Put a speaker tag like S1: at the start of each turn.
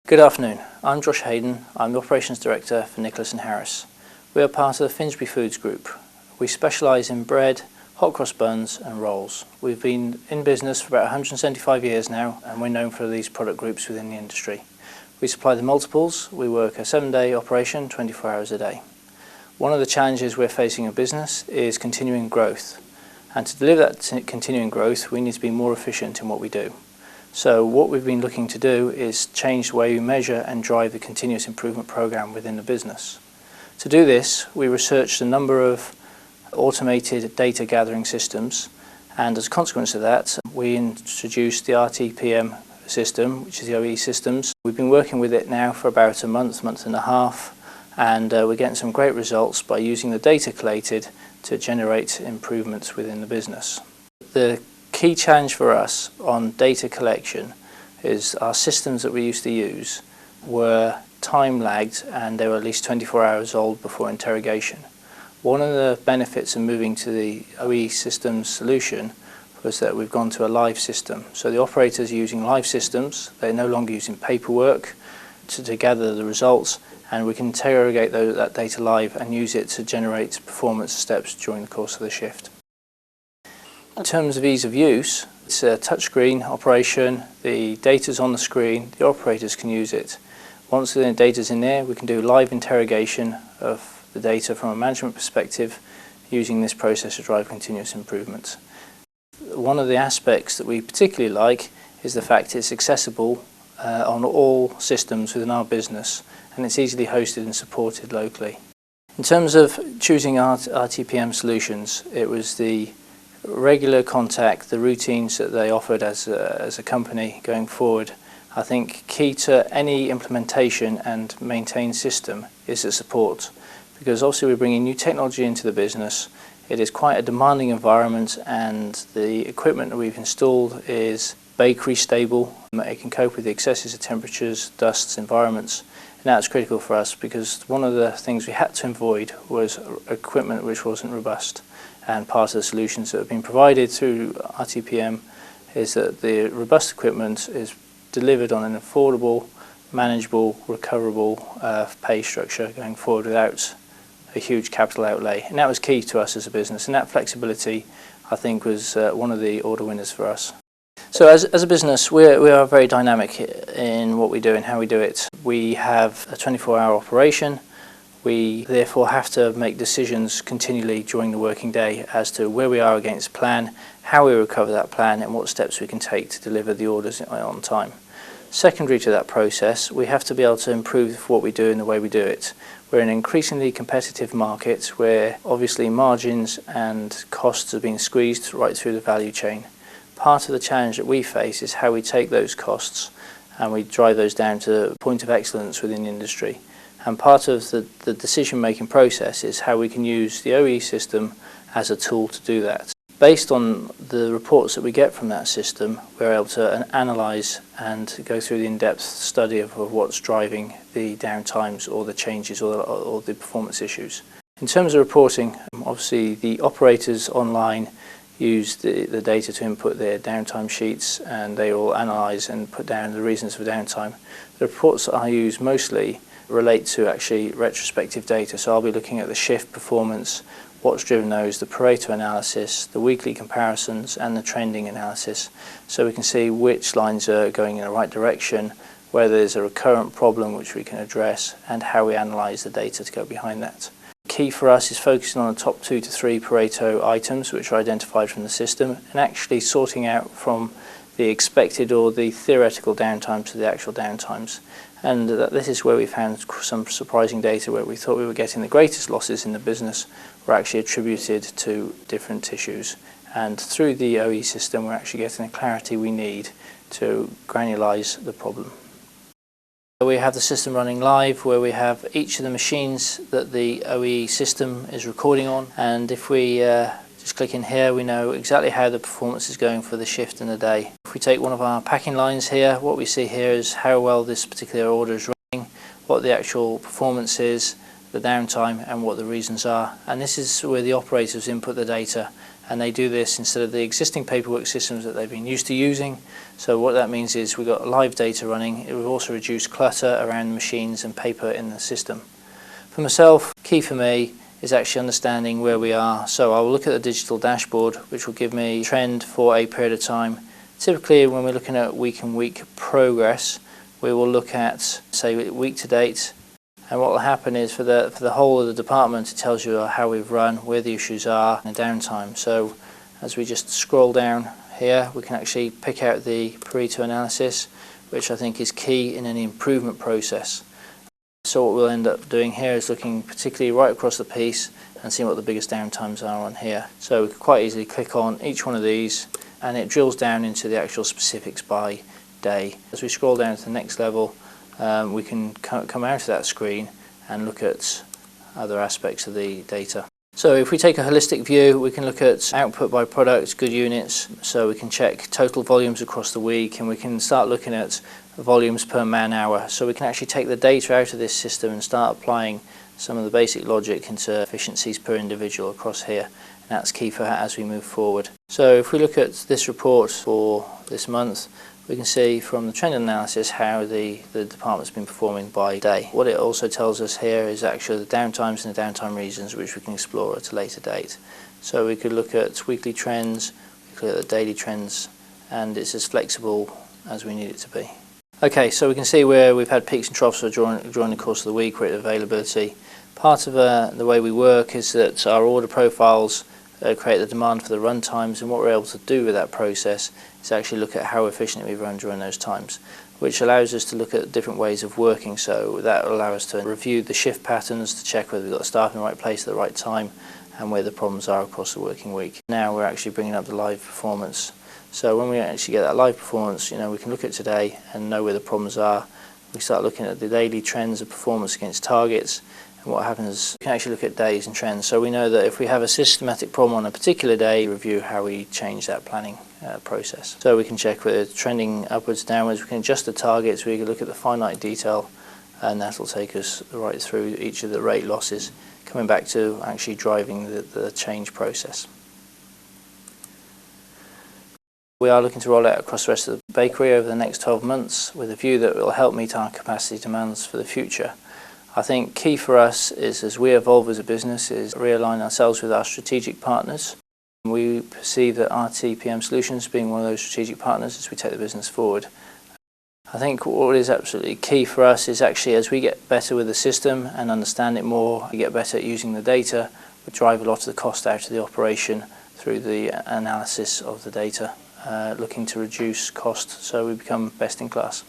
S1: Good afternoon, I'm Josh Hayden. I'm the Operations Director for Nicholas & Harris. We are part of the Finsbury Foods Group. We specialise in bread, hot cross buns and rolls. We've been in business for about 175 years now, and we're known for these product groups within the industry. We supply the multiples. We work a 7-day operation, 24 hours a day. One of the challenges we're facing in business is continuing growth. And to deliver that continuing growth, we need to be more efficient in what we do. So what we've been looking to do is change the way we measure and drive the continuous improvement program within the business. To do this, we researched a number of automated data gathering systems, and as a consequence of that, we introduced the RTPM system, which is the OE systems. We've been working with it now for about a month and a half, and we're getting some great results by using the data collated to generate improvements within the business. The key challenge for us on data collection is our systems that we used to use were time lagged, and they were at least 24 hours old before interrogation. One of the benefits of moving to the OE systems solution was that we've gone to a live system. So the operators are using live systems. They're no longer using paperwork to gather the results, and we can interrogate that data live and use it to generate performance steps during the course of the shift. In terms of ease of use, it's a touchscreen operation. The data's on the screen, the operators can use it. Once the data's in there, we can do live interrogation of the data from a management perspective using this process to drive continuous improvement. One of the aspects that we particularly like is the fact it's accessible on all systems within our business, and it's easily hosted and supported locally. In terms of choosing RTPM solutions, it was the regular contact, the routines that they offered as a company going forward. I think key to any implementation and maintained system is the support, because obviously we're bringing new technology into the business. It is quite a demanding environment, and the equipment that we've installed is bakery stable. It can cope with the excesses of temperatures, dusts, environments, and that's critical for us because one of the things we had to avoid was equipment which wasn't robust. And part of the solutions that have been provided through RTPM is that the robust equipment is delivered on an affordable, manageable, recoverable pay structure going forward without a huge capital outlay. And that was key to us as a business, and that flexibility, I think, was one of the order winners for us. So as a business, we are very dynamic in what we do and how we do it. We have a 24-hour operation. We therefore have to make decisions continually during the working day as to where we are against plan, how we recover that plan, and what steps we can take to deliver the orders on time. Secondary to that process, we have to be able to improve what we do and the way we do it. We're in an increasingly competitive market where obviously margins and costs are being squeezed right through the value chain. Part of the challenge that we face is how we take those costs and we drive those down to the point of excellence within the industry. And part of the decision-making process is how we can use the OE system as a tool to do that. Based on the reports that we get from that system, we're able to analyse and go through the in-depth study of what's driving the downtimes or the changes or the performance issues. In terms of reporting, obviously the operators online use the data to input their downtime sheets, and they will analyse and put down the reasons for downtime. The reports that I use mostly relate to actually retrospective data, so I'll be looking at the shift performance, what's driven those, the Pareto analysis, the weekly comparisons and the trending analysis, so we can see which lines are going in the right direction, whether there's a recurrent problem which we can address, and how we analyse the data to go behind that. Key for us is focusing on the top 2 to 3 Pareto items which are identified from the system, and actually sorting out from the expected or the theoretical downtimes to the actual downtimes. And this is where we found some surprising data where we thought we were getting the greatest losses in the business were actually attributed to different issues. And through the OE system, we're actually getting the clarity we need to granulise the problem. We have the system running live where we have each of the machines that the OE system is recording on, and if we just click in here, we know exactly how the performance is going for the shift in the day. If we take one of our packing lines here, what we see here is how well this particular order is running, what the actual performance is, the downtime and what the reasons are. And this is where the operators input the data, and they do this instead of the existing paperwork systems that they've been used to using. So what that means is we've got live data running. It will also reduce clutter around the machines and paper in the system. For myself, key for me is actually understanding where we are. So I'll look at the digital dashboard, which will give me a trend for a period of time. Typically, when we're looking at week-on-week progress, we will look at, say, week to date. And what will happen is for the whole of the department, it tells you how we've run, where the issues are, and the downtime. So as we just scroll down here, we can actually pick out the Pareto analysis, which I think is key in any improvement process. So what we'll end up doing here is looking particularly right across the piece and seeing what the biggest downtimes are on here. So we can quite easily click on each one of these, and it drills down into the actual specifics by day. As we scroll down to the next level, we can come out of that screen and look at other aspects of the data. So if we take a holistic view, we can look at output by product, good units, so we can check total volumes across the week, and we can start looking at volumes per man hour. So we can actually take the data out of this system and start applying some of the basic logic into efficiencies per individual across here, and that's key for as we move forward. So if we look at this report for this month, we can see from the trend analysis how the department's been performing by day. What it also tells us here is actually the downtimes and the downtime reasons, which we can explore at a later date. So we could look at weekly trends, we could look at the daily trends, and it's as flexible as we need it to be. Okay, so we can see where we've had peaks and troughs during the course of the week, rate availability. Part of the way we work is that our order profiles create the demand for the run times, and what we're able to do with that process is actually look at how efficiently we run during those times, which allows us to look at different ways of working. So that will allow us to review the shift patterns to check whether we've got the staff in the right place at the right time and where the problems are across the working week. Now we're actually bringing up the live performance. So when we actually get that live performance, we can look at today and know where the problems are. We start looking at the daily trends of performance against targets, and what happens is we can actually look at days and trends. So we know that if we have a systematic problem on a particular day, review how we change that planning process. So we can check whether it's trending upwards, downwards. We can adjust the targets. We can look at the finite detail, and that will take us right through each of the rate losses, coming back to actually driving the change process. We are looking to roll out across the rest of the bakery over the next 12 months with a view that it will help meet our capacity demands for the future. I think key for us is, as we evolve as a business, is realign ourselves with our strategic partners. We perceive that RTPM Solutions being one of those strategic partners as we take the business forward. I think what is absolutely key for us is actually as we get better with the system and understand it more, we get better at using the data, we drive a lot of the cost out of the operation through the analysis of the data, looking to reduce cost so we become best in class.